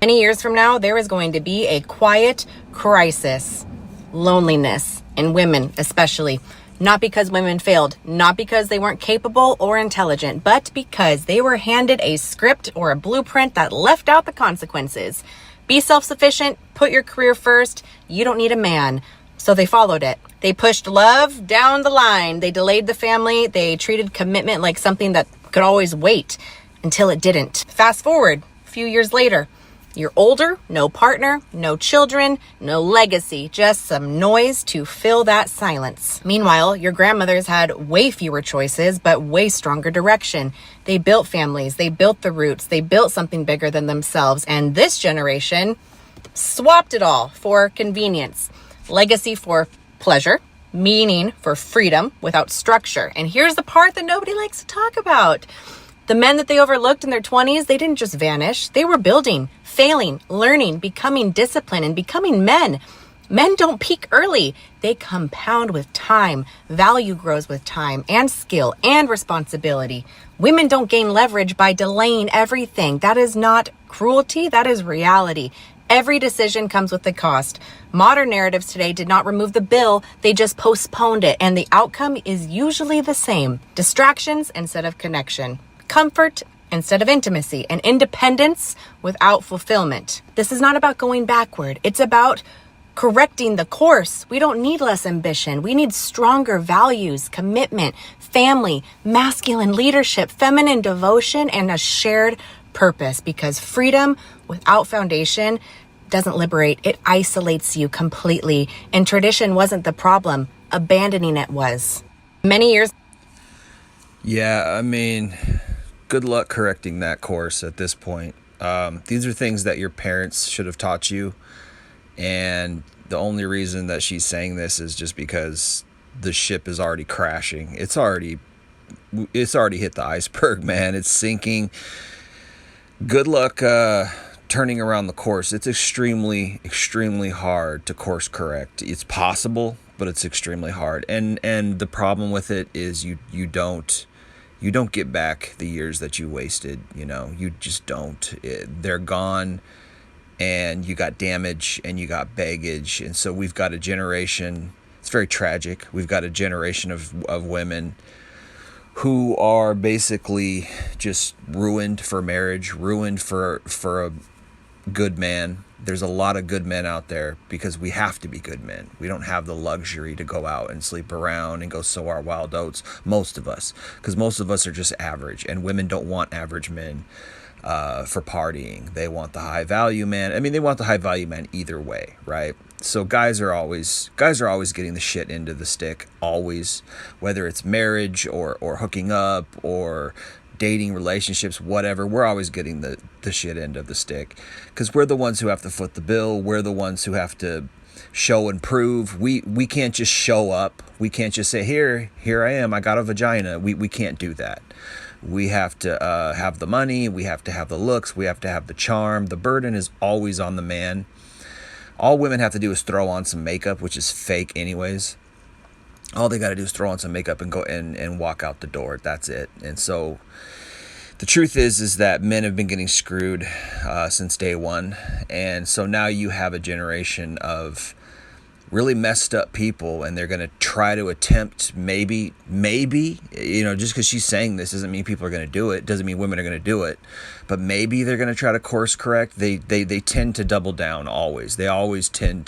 20 years from now, there is going to be a quiet crisis, loneliness in women especially. Not because women failed, not because they weren't capable or intelligent, but because they were handed a script or a blueprint that left out the consequences. Be self-sufficient, put your career first, you don't need a man. So they followed it. They pushed love down the line. They delayed the family. They treated commitment like something that could always wait until it didn't. Fast forward a few years later. You're older, no partner, no children, no legacy, just some noise to fill that silence. Meanwhile, your grandmothers had way fewer choices, but way stronger direction. They built families, they built the roots, they built something bigger than themselves. And this generation swapped it all for convenience. Legacy for pleasure, meaning for freedom without structure. And here's the part that nobody likes to talk about. The men that they overlooked in their 20s, they didn't just vanish. They were building, failing, learning, becoming disciplined, and becoming men. Men don't peak early. They compound with time. Value grows with time and skill and responsibility. Women don't gain leverage by delaying everything. That is not cruelty. That is reality. Every decision comes with a cost. Modern narratives today did not remove the bill. They just postponed it. And the outcome is usually the same. Distractions instead of connection. Comfort instead of intimacy, and independence without fulfillment. This is not about going backward. It's about correcting the course. We don't need less ambition. We need stronger values, commitment, family, masculine leadership, feminine devotion, and a shared purpose, because freedom without foundation doesn't liberate. It isolates you completely. And tradition wasn't the problem. Abandoning it was. Many years. Yeah, I mean, good luck correcting that course at this point. These are things that your parents should have taught you. And the only reason that she's saying this is just because the ship is already crashing. It's already hit the iceberg, man. It's sinking. Good luck turning around the course. It's extremely, extremely hard to course correct. It's possible, but it's extremely hard. And the problem with it is you don't get back the years that you wasted. You just don't. They're gone, and you got damage and you got baggage. And so we've got a generation. It's very tragic. We've got a generation of women who are basically just ruined for marriage, ruined for a good man. There's a lot of good men out there because we have to be good men. We don't have the luxury to go out and sleep around and go sow our wild oats, most of us, because most of us are just average, and women don't want average men for partying. They want the high value man. I mean, they want the high value man either way, right? So guys are always getting the shit into the stick, always, whether it's marriage or hooking up or dating, relationships, whatever. We're always getting the shit end of the stick because we're the ones who have to foot the bill. We're the ones who have to show and prove. We can't just show up. We can't just say, here I am, I got a vagina. We can't do that. We have to have the money. We have to have the looks. We have to have the charm. The burden is always on the man. All women have to do is throw on some makeup, which is fake anyways. All they got to do is throw on some makeup and go and walk out the door. That's it. And so the truth is that men have been getting screwed since day one. And so now you have a generation of really messed up people, and they're going to try to attempt maybe, just because she's saying this doesn't mean people are going to do it. Doesn't mean women are going to do it. But maybe they're going to try to course correct. They tend to double down always. They always tend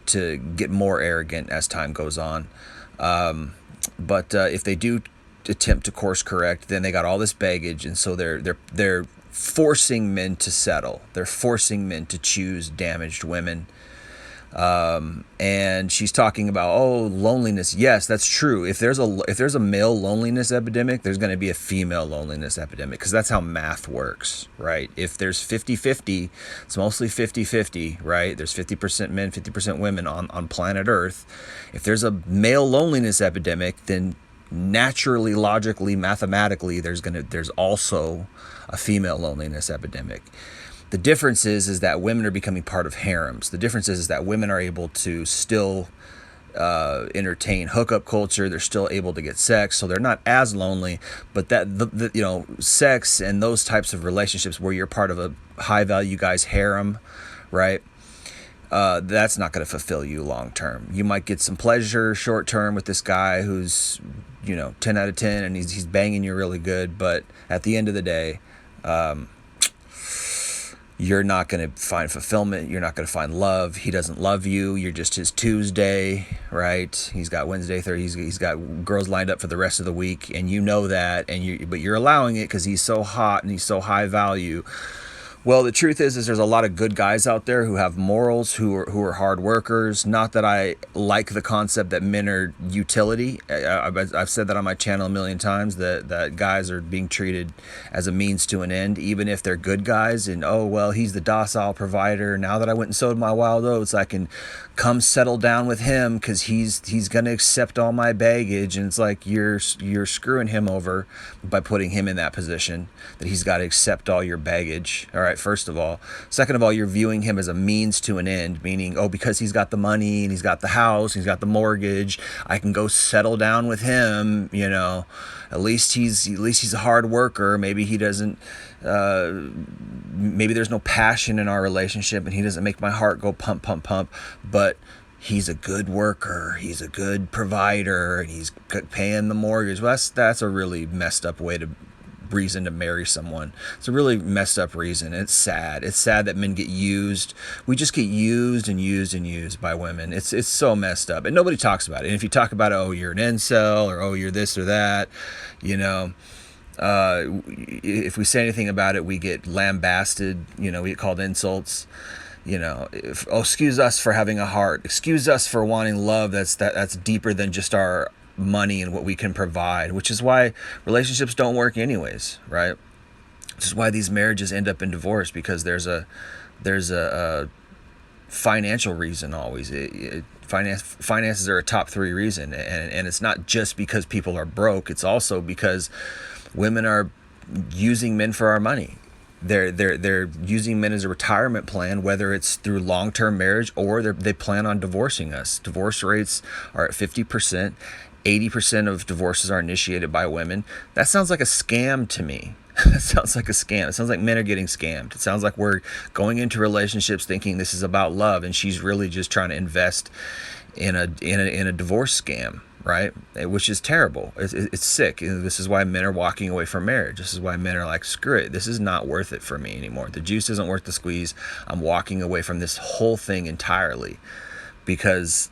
to get more arrogant as time goes on. But if they do attempt to course correct, then they got all this baggage, and so they're forcing men to settle. They're forcing men to choose damaged women. And she's talking about, loneliness. Yes, that's true. If there's a male loneliness epidemic, there's going to be a female loneliness epidemic, because that's how math works, right? If there's 50-50, it's mostly 50-50, right? There's 50% men, 50% women on planet Earth. If there's a male loneliness epidemic, then naturally, logically, mathematically, there's also a female loneliness epidemic. The difference is that women are becoming part of harems. The difference is that women are able to still entertain hookup culture. They're still able to get sex, so they're not as lonely. But that sex and those types of relationships where you're part of a high value guy's harem, right? That's not going to fulfill you long term. You might get some pleasure short term with this guy who's 10 out of 10 and he's banging you really good, but at the end of the day, you're not going to find fulfillment. You're not going to find love. He doesn't love you. You're just his Tuesday, right? He's got Wednesday, Thursday. He's got girls lined up for the rest of the week, and you know that. But you're allowing it because he's so hot and he's so high value. Well, the truth is there's a lot of good guys out there who have morals, who are hard workers. Not that I like the concept that men are utility. I've said that on my channel a million times, that guys are being treated as a means to an end, even if they're good guys. And, oh, well, he's the docile provider. Now that I went and sowed my wild oats, I can come settle down with him because he's going to accept all my baggage. And it's like you're screwing him over by putting him in that position, that he's got to accept all your baggage. All right. First of all. Second of all, you're viewing him as a means to an end, meaning, oh, because he's got the money and he's got the house, he's got the mortgage, I can go settle down with him. At least he's a hard worker. Maybe he doesn't, maybe there's no passion in our relationship and he doesn't make my heart go pump, pump, pump, but he's a good worker, he's a good provider, and he's paying the mortgage. Well, that's a really messed up reason to marry someone. It's a really messed up reason. It's sad. It's sad that men get used. We just get used and used and used by women. It's so messed up, and nobody talks about it. And if you talk about it, oh, you're an incel, or oh, you're this or that, if we say anything about it, we get lambasted. We get called insults. Excuse us for having a heart. Excuse us for wanting love that's deeper than just our money and what we can provide, which is why relationships don't work anyways, right? Which is why these marriages end up in divorce, because there's a financial reason always. Finances are a top 3 reason, and it's not just because people are broke. It's also because women are using men for our money. They're using men as a retirement plan, whether it's through long-term marriage or they plan on divorcing us. Divorce rates are at 50%. 80% of divorces are initiated by women. That sounds like a scam to me. That sounds like a scam. It sounds like men are getting scammed. It sounds like we're going into relationships thinking this is about love, and she's really just trying to invest in a divorce scam, right? Which is terrible. It's sick. This is why men are walking away from marriage. This is why men are like, screw it. This is not worth it for me anymore. The juice isn't worth the squeeze. I'm walking away from this whole thing entirely because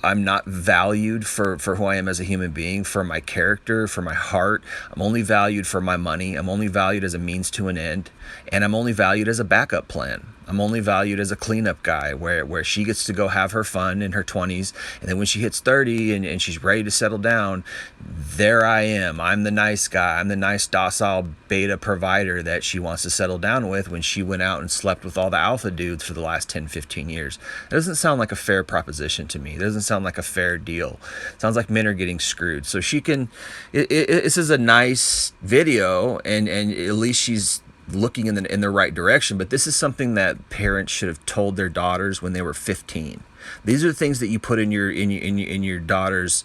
I'm not valued for who I am as a human being, for my character, for my heart. I'm only valued for my money. I'm only valued as a means to an end. And I'm only valued as a backup plan. I'm only valued as a cleanup guy where she gets to go have her fun in her 20s. And then when she hits 30 and she's ready to settle down, there I am. I'm the nice guy. I'm the nice docile beta provider that she wants to settle down with when she went out and slept with all the alpha dudes for the last 10, 15 years. It doesn't sound like a fair proposition to me. It doesn't sound like a fair deal. It sounds like men are getting screwed. So she can, this is a nice video, and at least she's looking in the right direction, but this is something that parents should have told their daughters when they were 15. These are the things that you put in your daughter's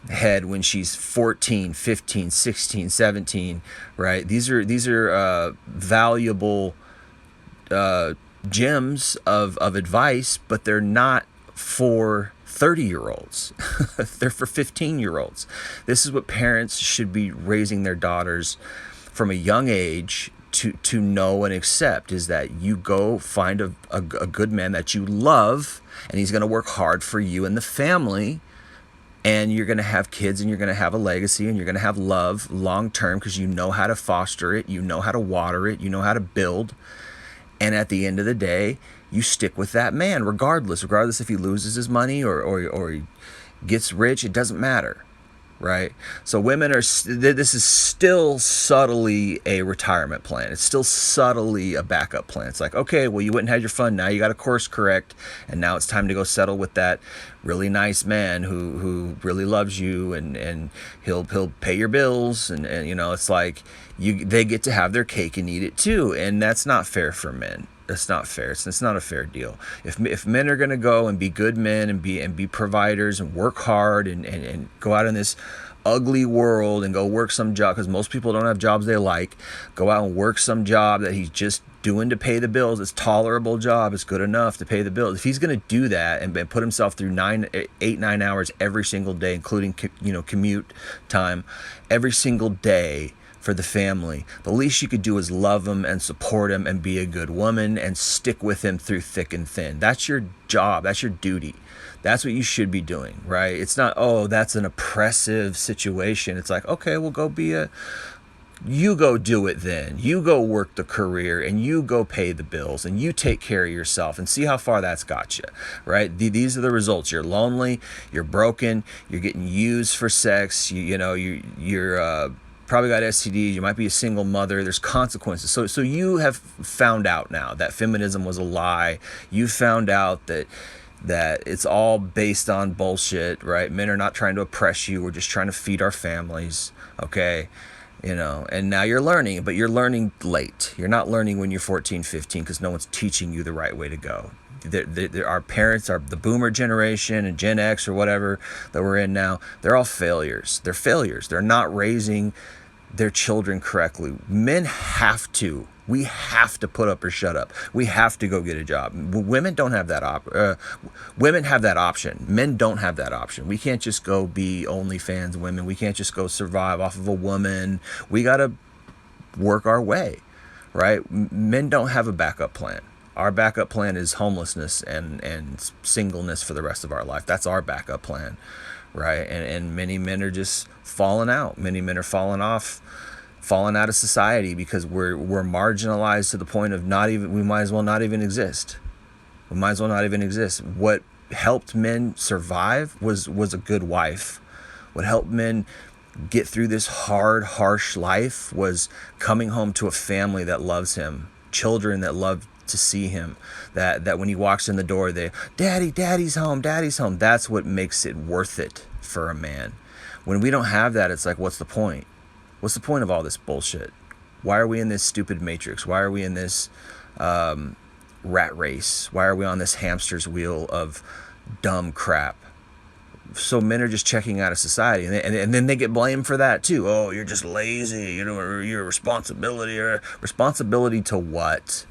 head when she's 14, 15, 16, 17, right? These are valuable gems of advice, but they're not for 30-year-olds. They're for 15-year-olds. This is what parents should be raising their daughters from a young age to know and accept, is that you go find a good man that you love, and he's going to work hard for you and the family, and you're going to have kids, and you're going to have a legacy, and you're going to have love long term because you know how to foster it, you know how to water it, you know how to build. And at the end of the day, you stick with that man regardless if he loses his money or he gets rich. It doesn't matter. Right? So women this is still subtly a retirement plan. It's still subtly a backup plan. It's like, okay, well, you went and had your fun. Now you got to course correct. And now it's time to go settle with that really nice man who really loves you, and he'll pay your bills. And it's like, they get to have their cake and eat it too, and that's not fair for men. That's not fair. It's not a fair deal. If men are going to go and be good men and be providers and work hard and go out in this ugly world and go work some job, because most people don't have jobs they like, go out and work some job that he's just doing to pay the bills. It's tolerable job. It's good enough to pay the bills. If he's going to do that and put himself through 9 hours every single day, including commute time every single day for the family, the least you could do is love him and support him and be a good woman and stick with him through thick and thin. That's your job. That's your duty. That's what you should be doing, right? It's not, oh, that's an oppressive situation. It's like, okay, well, you go do it then. You go work the career and you go pay the bills and you take care of yourself and see how far that's got you, right? These are the results. You're lonely, you're broken, you're getting used for sex, you're probably got STDs, you might be a single mother, there's consequences. So you have found out now that feminism was a lie. You found out that it's all based on bullshit, right? Men are not trying to oppress you. We're just trying to feed our families, okay? And now you're learning, but you're learning late. You're not learning when you're 14, 15, because no one's teaching you the right way to go. Our parents, the boomer generation and Gen X or whatever that we're in now, they're all failures. They're failures. They're not raising their children correctly. Men have to. We have to put up or shut up. We have to go get a job. Women don't have that women have that option. Men don't have that option. We can't just go be OnlyFans women. We can't just go survive off of a woman. We got to work our way, right? Men don't have a backup plan. Our backup plan is homelessness and singleness for the rest of our life. That's our backup plan, right? And many men are just falling out. Many men are falling out of society because we're marginalized to the point of we might as well not even exist. We might as well not even exist. What helped men survive was a good wife. What helped men get through this hard, harsh life was coming home to a family that loves him, children that love to see him, that when he walks in the door, daddy's home. That's what makes it worth it for a man. When we don't have that, it's like, what's the point? What's the point of all this bullshit? Why are we in this stupid matrix? Why are we in this rat race? Why are we on this hamster's wheel of dumb crap? So men are just checking out of society, and then they get blamed for that too. Oh, you're just lazy. Your responsibility. Responsibility to what?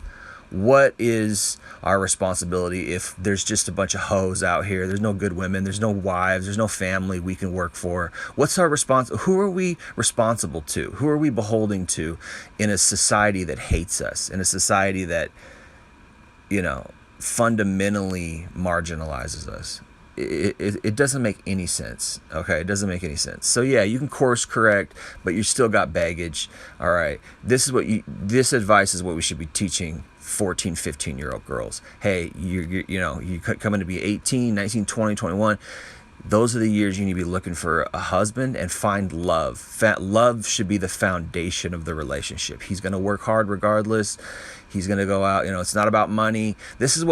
What is our responsibility if there's just a bunch of hoes out here? There's no good women. There's no wives. There's no family we can work for. What's our response? Who are we responsible to? Who are we beholding to in a society that hates us? In a society that, fundamentally marginalizes us? It doesn't make any sense. Okay, it doesn't make any sense. So yeah, you can course correct, but you still got baggage. All right, this advice is what we should be teaching 14, 15-year-old girls. Hey, you're coming to be 18, 19, 20, 21. Those are the years you need to be looking for a husband and find love. Love should be the foundation of the relationship. He's going to work hard regardless. He's going to go out. It's not about money. This is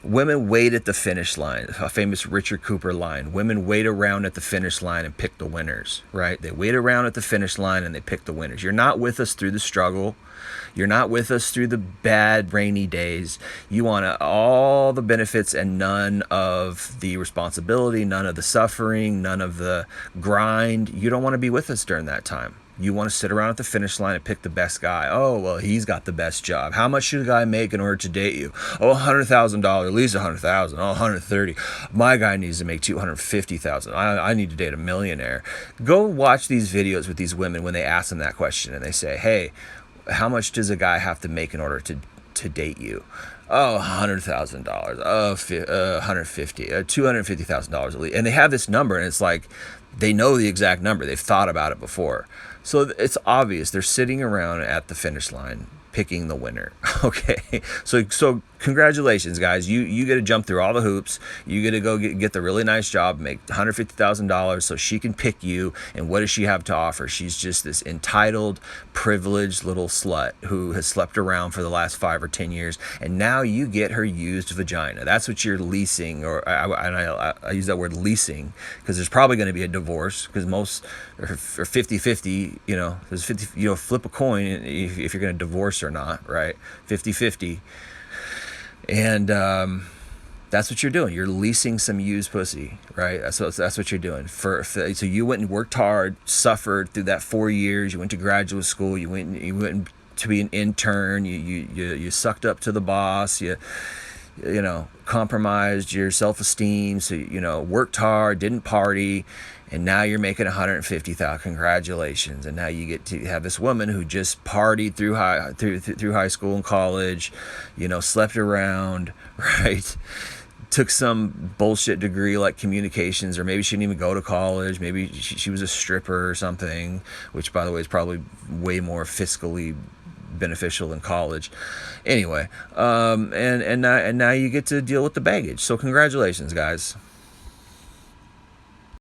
women wait at the finish line. A famous Richard Cooper line. Women wait around at the finish line and pick the winners, right? They wait around at the finish line and they pick the winners. You're not with us through the struggle. You're not with us through the bad, rainy days. You want all the benefits and none of the responsibility, none of the suffering, none of the grind. You don't want to be with us during that time. You want to sit around at the finish line and pick the best guy. Oh, well, he's got the best job. How much should a guy make in order to date you? Oh, $100,000, at least $100,000. Oh, $130,000. My guy needs to make $250,000. I need to date a millionaire. Go watch these videos with these women when they ask them that question and they say, hey, how much does a guy have to make in order to date you? Oh, $100,000. Oh, $150,000, $250,000 at least. And they have this number, and it's like they know the exact number. They've thought about it before. So it's obvious they're sitting around at the finish line picking the winner. Okay, so congratulations, guys. You get to jump through all the hoops. You get to go get the really nice job, make $150,000, so she can pick you. And what does she have to offer? She's just this entitled, privileged little slut who has slept around for the last 5 or 10 years, and now you get her used vagina. That's what you're leasing, or I use that word leasing because there's probably going to be a divorce, because most are 50-50. There's 50. Flip a coin if you're going to divorce or not, right? 50-50. And that's what you're doing. You're leasing some used pussy, right? That's what you're doing. So you went and worked hard, suffered through that 4 years. You went to graduate school. You went to be an intern. You sucked up to the boss. You compromised your self-esteem. So worked hard, didn't party. And now you're making $150,000. Congratulations! And now you get to have this woman who just partied through high school and college, slept around, right? Took some bullshit degree like communications, or maybe she didn't even go to college. Maybe she was a stripper or something, which, by the way, is probably way more fiscally beneficial than college. Anyway, and now you get to deal with the baggage. So congratulations, guys.